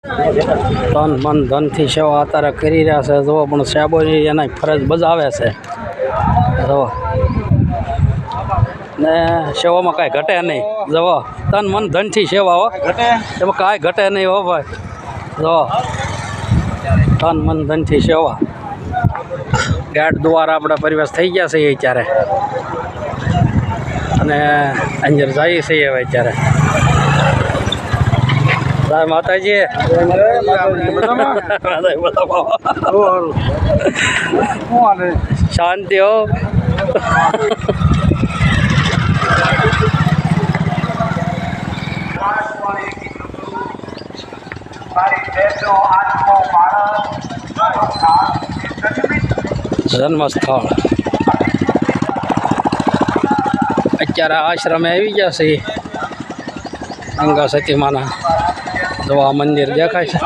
તન મન ધનથી સેવા અત્યારે કરી રહ્યા છે જુઓ, પણ સાહેબોની એના ફરજ બજાવે છે જુઓ, ને સેવામાં કાંઈ ઘટે નહીં જુઓ, તન મન ધનથી સેવા હો, એમાં કાંઈ ઘટે નહીં હો ભાઈ જુઓ, તન મન ધનથી સેવા. ગાઢ દ્વારા આપણા પરિવેશ થઈ ગયા છે અત્યારે, અને અંદર જઈએ છીએ હવે અત્યારે. જય માતાજી. શાંતિ હો. જન્મસ્થળ અત્યારે આશ્રમે આવી ગયા છે ગંગા સતીમાના. જો આ મંદિર દેખાય છે,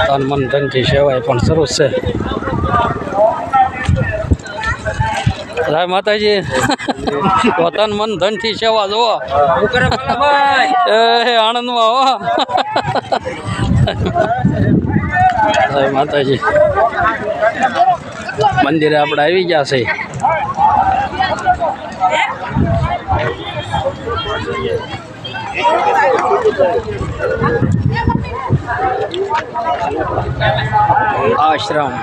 તન મન ધનથી સેવાય પણ શરૂ છે. જય માતાજી. તન મન ધનથી સેવા જુઓ આણંદમાં હો. જય માતાજી. મંદિરે આપણે આવી ગયા છે. આશ્રમ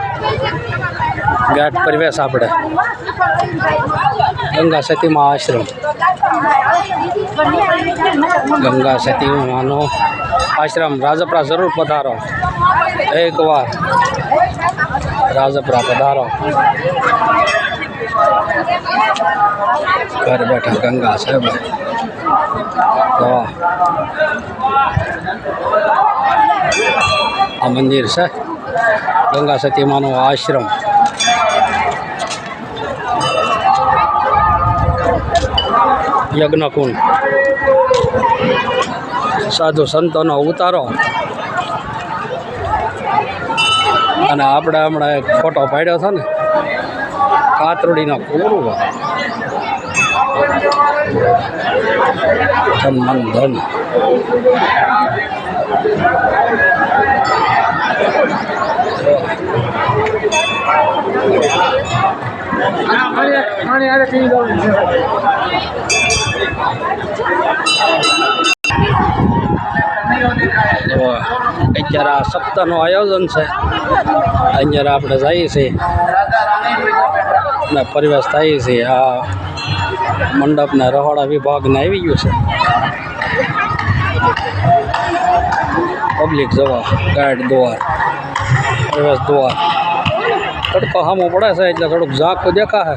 ઘાટ પરિવેશ આપણે ગંગા સતીમાં આશ્રમ, ગંગા સતીમાનો આશ્રમ. રાજપરા જરૂર પધારો, એકવાર રાજપરા પધારો. ઘર બેઠા ગંગા છે ભાઈ. તો આ મંદિર છે ગંગા સતીમાનો આશ્રમ. યજ્ઞકુંડ, સાધુ સંતોનો ઉતારો. અને આપણે હમણાં એક ફોટો પાડ્યો હતો ને કાતરોડીનો કુંવરું. ધન મન ધન. અત્યારે આ સપ્તાહનું આયોજન છે. અહીંયા આપણે જઈએ છીએ ને પરિવેશ થાય છે. આ મંડપના રહોડા વિભાગને આવી ગયું છે. પબ્લિક જવા, ગાઢ દ્વાર, પ્રવેશ દ્વાર. તડકો સામો પડે છે એટલે થોડુંક ઝાંખું દેખાશે.